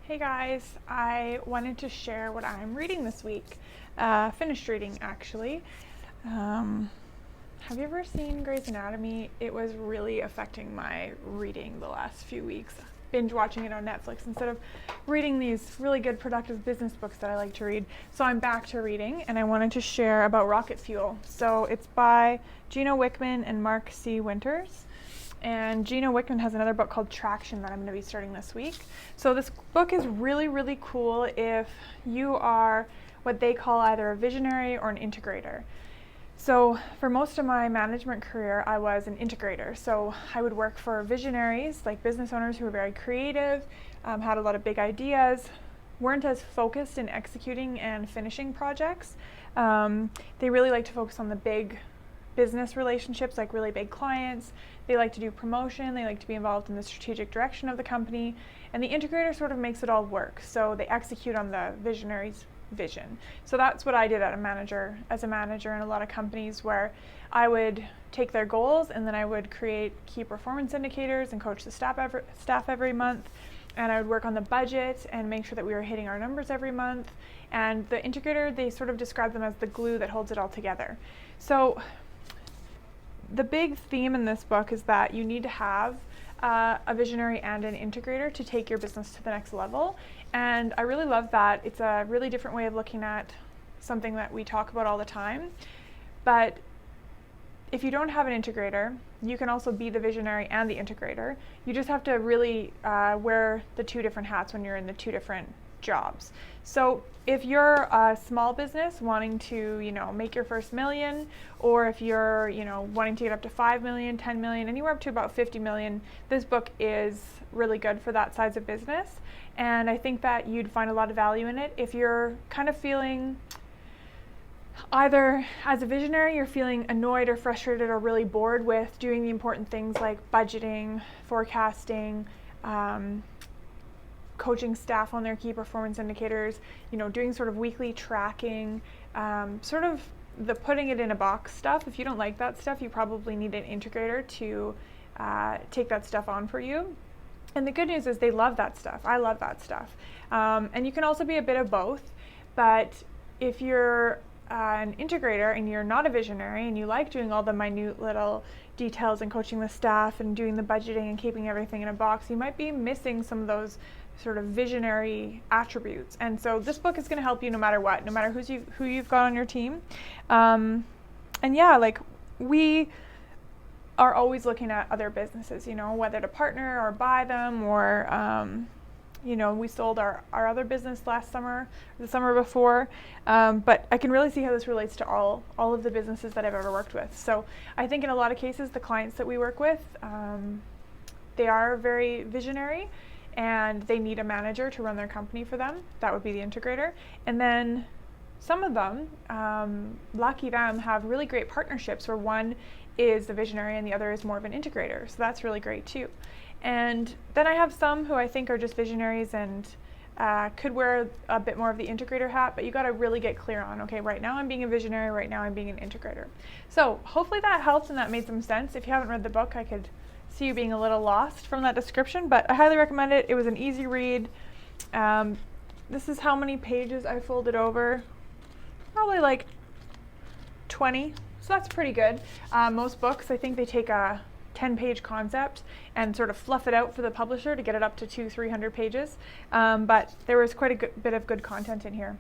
Hey guys, I wanted to share what I'm reading this week. Finished reading actually. Have you ever seen Grey's Anatomy? It was really affecting my reading the last few weeks. Binge watching it on Netflix instead of reading these really good productive business books that I like to read. So I'm back to reading and I wanted to share about Rocket Fuel. So it's by Gino Wickman and Mark C. Winters. And Gino Wickman has another book called Traction that I'm going to be starting this week. So this book is really, really cool if you are what they call either a visionary or an integrator. So for most of my management career, I was an integrator. So I would work for visionaries, like business owners who were very creative, had a lot of big ideas, weren't as focused in executing and finishing projects. They really like to focus on the big business relationships, like really big clients. They like to do promotion. They like to be involved in the strategic direction of the company. And the integrator sort of makes it all work. So they execute on the visionary's vision. So that's what I did as a manager in a lot of companies, where I would take their goals and then I would create key performance indicators and coach the staff every month. And I would work on the budget and make sure that we were hitting our numbers every month. And the integrator, they sort of describe them as the glue that holds it all together. So the big theme in this book is that you need to have a visionary and an integrator to take your business to the next level. And I really love that. It's a really different way of looking at something that we talk about all the time. But if you don't have an integrator, you can also be the visionary and the integrator. You just have to really wear the two different hats when you're in the two different jobs. So if you're a small business wanting to, make your first million, or if you're, wanting to get up to 5 million, 10 million, anywhere up to about 50 million, this book is really good for that size of business. And I think that you'd find a lot of value in it if you're kind of feeling either as a visionary, you're feeling annoyed or frustrated or really bored with doing the important things like budgeting, forecasting, coaching staff on their key performance indicators, doing sort of weekly tracking, sort of the putting it in a box stuff. If you don't like that stuff, you probably need an integrator to take that stuff on for you. And the good news is they love that stuff. I love that stuff. And you can also be a bit of both. But if you're an integrator and you're not a visionary and you like doing all the minute little details and coaching the staff and doing the budgeting and keeping everything in a box, you might be missing some of those sort of visionary attributes. And so this book is going to help you no matter what, no matter who you've got on your team. And yeah, like we are always looking at other businesses, whether to partner or buy them, or we sold our other business last summer, the summer before, but I can really see how this relates to all of the businesses that I've ever worked with. So I think in a lot of cases, the clients that we work with, they are very visionary and they need a manager to run their company for them. That would be the integrator. And then some of them, lucky them, have really great partnerships where one is the visionary and the other is more of an integrator. So that's really great too. And then I have some who I think are just visionaries and could wear a bit more of the integrator hat, but you got to really get clear on, okay, right now I'm being a visionary, right now I'm being an integrator. So hopefully that helps and that made some sense. If you haven't read the book, I could see you being a little lost from that description, but I highly recommend it. It was an easy read. This is how many pages I folded over. Probably like 20, so that's pretty good. Most books, I think they take a 10-page concept and sort of fluff it out for the publisher to get it up to 200-300 pages. But there was quite a bit of good content in here.